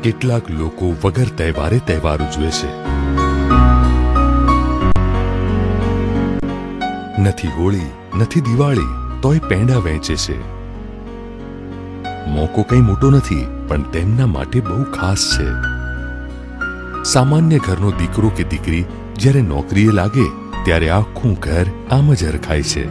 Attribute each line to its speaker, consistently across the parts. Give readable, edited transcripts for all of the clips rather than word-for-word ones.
Speaker 1: કેટલાક લોકો વગર તહેવારે તહેવાર ઉજવે છે. નથી હોળી નથી દિવાળી તોય પેંડા વહેંચે છે. મોકો કંઈ મોટો નથી પણ તેમના માટે બહુ ખાસ છે. સામાન્ય ઘરનો દીકરો કે દીકરી જ્યારે નોકરીએ લાગે ત્યારે આખું ઘર આમ જ હરખાય છે.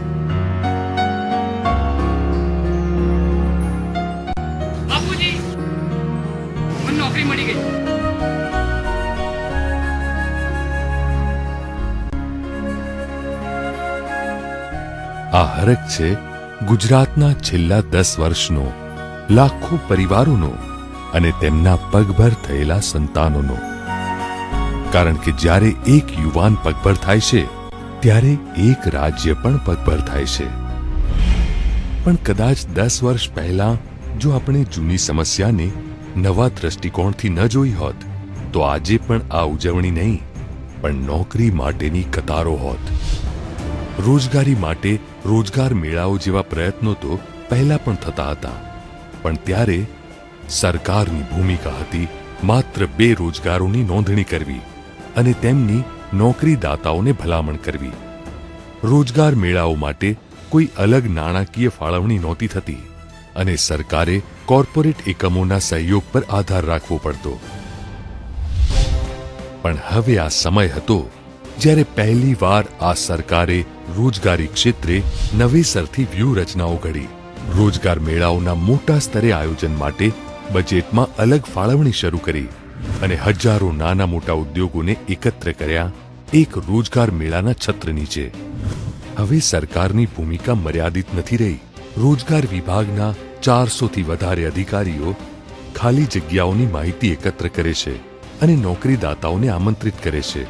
Speaker 1: આ હરખ છે ગુજરાતના છેલ્લા 10 વર્ષનો, લાખો પરિવારોનો અને તેમના પગભર થયેલા સંતાનોનો. કારણ કે જ્યારે એક યુવાન પગભર થાય છે ત્યારે એક રાજ્ય પણ પગભર થાય છે. પણ કદાચ 10 વર્ષ પહેલા જો આપણે જૂની સમસ્યાને નવા દ્રષ્ટિકોણથી ન જોઈ હોત તો આજે પણ આ ઉજવણી નહીં પણ નોકરી માટેની કતારો હોત. રોજગારી માટે રોજગાર મેળાઓ જેવા પ્રયત્નો તો પહેલા પણ થતા હતા, પણ ત્યારે સરકારની ભૂમિકા હતી માત્ર બેરોજગારોની નોંધણી કરવી અને તેમની નોકરીદાતાઓને ભલામણ કરવી. રોજગાર મેળાઓ માટે કોઈ અલગ નાણાકીય ફાળવણી નહોતી થતી અને સરકારે કોર્પોરેટ એકમોના સહયોગ પર આધાર રાખવો પડતો. પણ હવે આ સમય હતો જ્યારે પહેલી વાર આ સરકારે રોજગારી ક્ષેત્રે નવેસરથી વ્યૂહરચનાઓ ઘડી. રોજગાર મેળાઓના મોટા સ્તરે આયોજન માટે બજેટમાં અલગ ફાળવણી શરૂ કરી અને હજારો નાના મોટા ઉદ્યોગોને એકત્ર કર્યા એક રોજગાર મેળાના છત્ર નીચે. હવે સરકારની ભૂમિકા મર્યાદિત નથી રહી. રોજગાર વિભાગના 400થી વધારે અધિકારીઓ ખાલી જગ્યાઓની માહિતી એકત્ર કરે છે અને નોકરીદાતાઓને આમંત્રિત કરે છે.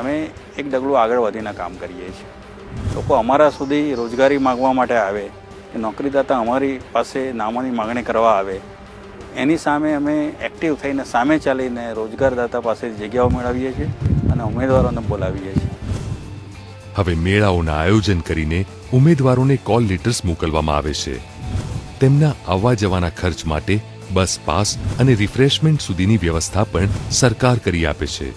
Speaker 2: અમે એક ડગલું આગળ વધીને કામ કરીએ છીએ. લોકો અમારા સુધી રોજગારી માગવા માટે આવે, નોકરીદાતા અમારી પાસે નામોની માગણી કરવા આવે, એની સામે અમે એક્ટિવ થઈને સામે ચાલીને રોજગારદાતા પાસે જગ્યાઓ મેળવીએ છીએ અને ઉમેદવારોને બોલાવીએ છીએ.
Speaker 1: હવે મેળાઓના આયોજન કરીને ઉમેદવારોને કોલ લેટર્સ મોકલવામાં આવે છે. તેમના આવવા જવાના ખર્ચ માટે બસ પાસ અને રિફ્રેશમેન્ટ સુધીની વ્યવસ્થા પણ સરકાર કરી આપે છે,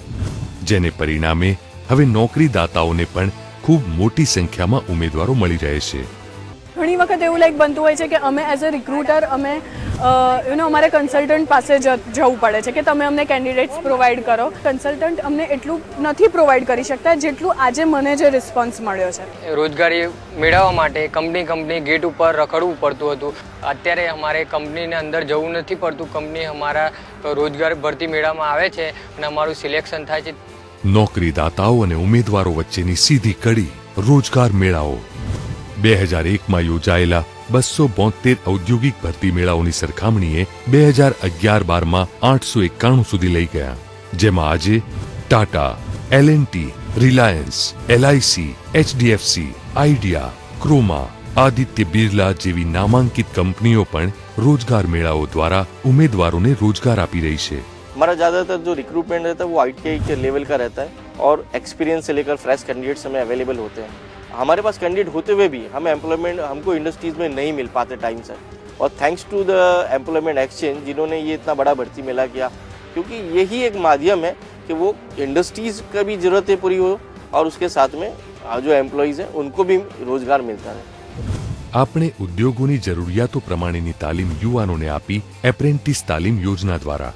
Speaker 1: જેને પરિણામે હવે નોકરીદાતાઓને પણ ખૂબ મોટી સંખ્યામાં ઉમેદવારો મળી રહે છે.
Speaker 3: ઘણી વખત એવું બનતું હોય છે કે અમે એઝ અ રિક્રુટર અમે અમારે કન્સલ્ટન્ટ પાસે જવું પડે છે કે તમે અમને કેન્ડિડેટ્સ પ્રોવાઈડ કરો. કન્સલ્ટન્ટ અમને એટલું નથી પ્રોવાઈડ કરી શકતા જેટલું આજે મને જે રિસ્પોન્સ મળ્યો છે.
Speaker 4: રોજગારી મેળવવા માટે કંપની ગેટ ઉપર રખડવું પડતું હતું. અત્યારે અમારે કંપનીને અંદર જવું નથી પડતું. કંપની અમારા રોજગાર ભરતી મેળામાં આવે છે અને અમારું સિલેક્શન થાય છે.
Speaker 1: નોકરીદાતાઓ અને ઉમેદવારો વચ્ચેની સીધી કડી રોજગાર મેળાઓ. 2001માં યોજાયેલા 272 ઔદ્યોગિક ભરતી મેળાઓની સરખામણીએ 2011-12માં 891 સુધી લઈ ગયા, જેમાં આજે ટાટા, એલ&ટી, રિલાયન્સ, LIC, HDFC, આઈડિયા, ક્રોમા, આદિત્ય બિરલા જેવી નામાંકિત કંપનીઓ પણ રોજગાર મેળાઓ દ્વારા उम्मीदवारों रोजगार આપી રહી છે.
Speaker 5: हमारा ज़्यादातर जो रिक्रूटमेंट रहता है वो ITI के लेवल का रहता है और एक्सपीरियंस से लेकर फ्रेश कैंडिडेट्स हमें अवेलेबल होते हैं. हमारे पास कैंडिडेट होते हुए भी हमें एम्प्लॉयमेंट हमको इंडस्ट्रीज़ में नहीं मिल पाते टाइम से, और thanks to the employment exchange जिन्होंने ये इतना बड़ा भर्ती मेला किया, क्योंकि यही एक माध्यम है कि वो इंडस्ट्रीज़ का भी ज़रूरतें पूरी हो और उसके साथ में जो एम्प्लॉयज़ हैं उनको भी रोजगार मिलता है.
Speaker 1: આપણે ઉદ્યોગોની જરૂરિયાતો પ્રમાણેની તાલીમ યુવાનોને આપી એપ્રેન્ટિસ તાલીમ યોજના દ્વારા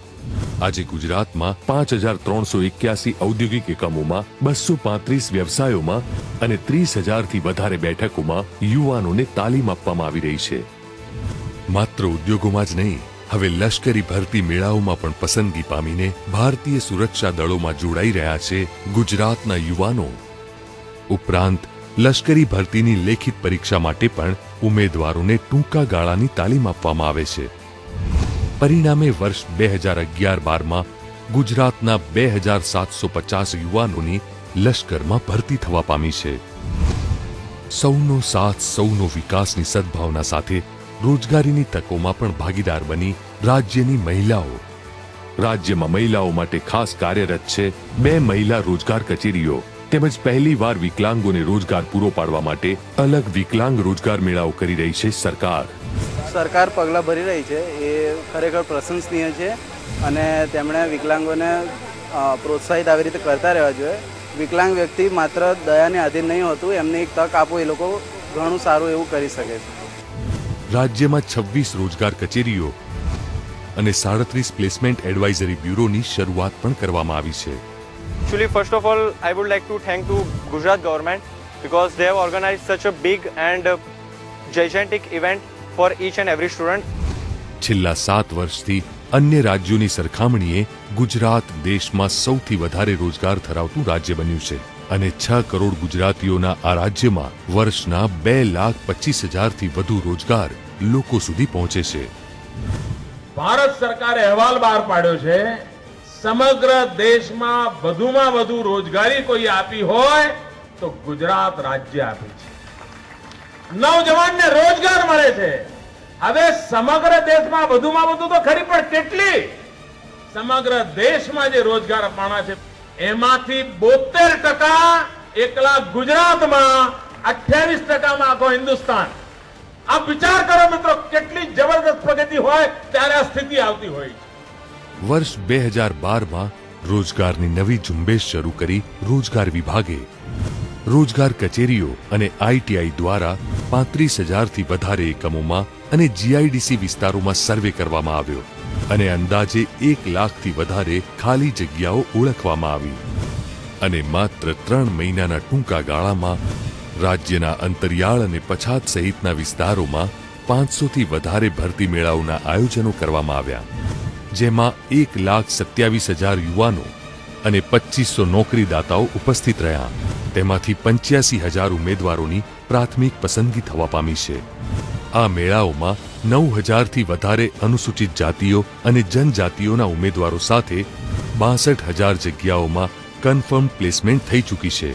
Speaker 1: આજે ગુજરાતમાં 5381 ઔદ્યોગિક એકમોમાં 235 વ્યવસાયોમાં અને 30,000થી વધારે બેઠકોમાં યુવાનોને તાલીમ આપવામાં આવી રહી છે. માત્ર ઉદ્યોગોમાં જ નહીં, હવે લશ્કરી ભરતી મેળાઓમાં પણ પસંદગી પામીને ભારતીય સુરક્ષા દળોમાં જોડાઈ રહ્યા છે ગુજરાતના યુવાનો. ઉપરાંત લશ્કરી ભરતીની લેખિત પરીક્ષા માટે પણ ઉમેદવારોને ટૂંકા ગાળાની તાલીમ આપવામાં આવે છે. પરિણામે વર્ષ 2011-12માં ગુજરાતના 2750 યુવાનોની લશ્કરમાં ભરતી થવા પામી છે. સૌનો સાથ સૌનો વિકાસની સદભાવના સાથે રોજગારીની તકોમાં પણ ભાગીદાર બની રાજ્યની મહિલાઓ. રાજ્યમાં મહિલાઓ માટે ખાસ કાર્યરત છે 2 મહિલા રોજગાર કચેરીઓ તેમજ પહેલીવાર વિકલાંગોને રોજગાર પૂરો પાડવા માટે અલગ વિકલાંગ રોજગાર મેળાઓ કરી રહી છે સરકાર.
Speaker 6: સરકાર પગલાં ભરી રહી છે એ ખરેખર પ્રશંસનીય છે અને તેમણે વિકલાંગોને પ્રોત્સાહિત આવી રીતે કરતા રહેવા જોઈએ. વિકલાંગ વ્યક્તિ માત્ર દયાને આધીન નહીં હોતું, એમને એક તક આપો એ લોકો ઘણું સારું એવું કરી શકે છે.
Speaker 1: રાજ્યમાં 26 રોજગાર કચેરીઓ અને 37 પ્લેસમેન્ટ એડવાઇઝરી બ્યુરોની શરૂઆત પણ કરવામાં આવી છે.
Speaker 5: Actually, first of all, I would like to thank to Gujarat government because they have organized such a big and gigantic event for each and every student.
Speaker 1: છેલ્લા 7 વર્ષથી અન્ય રાજ્યોની સરખામણીએ ગુજરાત દેશમાં સૌથી વધારે રોજગાર ધરાવતું રાજ્ય બન્યું છે અને 6 કરોડ ગુજરાતીઓના આ રાજ્યમાં વર્ષના 2,25,000થી વધુ રોજગાર લોકો સુધી પહોંચે છે.
Speaker 7: ભારત સરકારે અહેવાલ બહાર પાડ્યો છે સમગ્ર દેશમાં વધુમાં વધુ રોજગારી કોઈ આપી હોય તો ગુજરાત રાજ્ય આપે છે. નવજવાનને રોજગાર મળે છે. હવે સમગ્ર દેશમાં વધુમાં વધુ તો ખરી પણ કેટલી સમગ્ર દેશમાં જે રોજગાર અપાણા છે એમાંથી 72% એકલા ગુજરાતમાં, 28%માં આખો હિન્દુસ્તાન. આપ વિચાર કરો મિત્રો, કેટલી જબરદસ્ત પ્રગતિ હોય ત્યારે આ સ્થિતિ આવતી હોય.
Speaker 1: વર્ષ 2012માં રોજગારની નવી ઝુંબેશ શરૂ કરી રોજગાર વિભાગે રોજગાર કચેરીઓ અને આઈટીઆઈ દ્વારા 35,000થી વધારે એકમોમાં અને જીઆઈડીસી વિસ્તારોમાં સર્વે કરવામાં આવ્યો અને અંદાજે 1 લાખથી વધારે ખાલી જગ્યાઓ ઓળખવામાં આવી અને માત્ર 3 મહિનાના ટૂંકા ગાળામાં રાજ્યના અંતરિયાળ અને પછાત સહિતના વિસ્તારોમાં 500થી વધારે ભરતી મેળાઓના આયોજનો કરવામાં આવ્યા, જેમાં 1,27,000 યુવાનો અને 2500 નોકરીદાતાઓ ઉપસ્થિત રહ્યા. તેમાંથી 85,000 ઉમેદવારોની પ્રાથમિક પસંદગી થવા પામી છે. આ મેળાઓમાં 9,000થી વધારે અનુસૂચિત જાતિઓ અને જનજાતિઓના ઉમેદવારો સાથે 62,000 જગ્યાઓમાં કન્ફર્મ પ્લેસમેન્ટ થઈ ચૂકી છે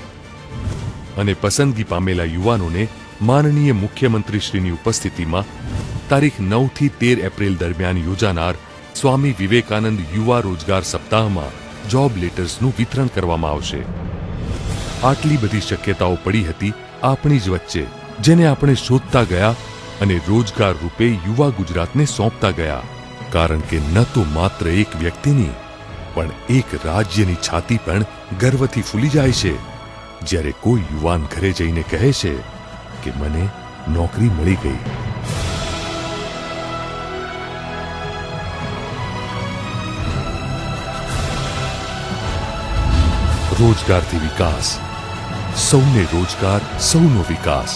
Speaker 1: અને પસંદગી પામેલા યુવાનોને માનનીય મુખ્યમંત્રીશ્રીની ઉપસ્થિતિમાં તારીખ 9થી 13 એપ્રિલ દરમિયાન યોજાનાર સ્વામી વિવેકાનંદ યુવા રોજગાર સપ્તાહમાં જોબ લેટર્સનું વિતરણ કરવામાં આવશે. આટલી બધી શક્યતાઓ પડી હતી આપણી જ વચ્ચે, જેને આપણે શોધતા ગયા અને રોજગાર રૂપે યુવા ગુજરાતને સોંપતા ગયા. કારણ કે ન તો માત્ર એક વ્યક્તિની પણ એક રાજ્યની છાતી પણ ગર્વથી ફૂલી જાય છે જ્યારે કોઈ યુવાન ઘરે જઈને કહે છે કે મને નોકરી મળી ગઈ. રોજગારથી વિકાસ, સૌને રોજગાર, સૌનો વિકાસ.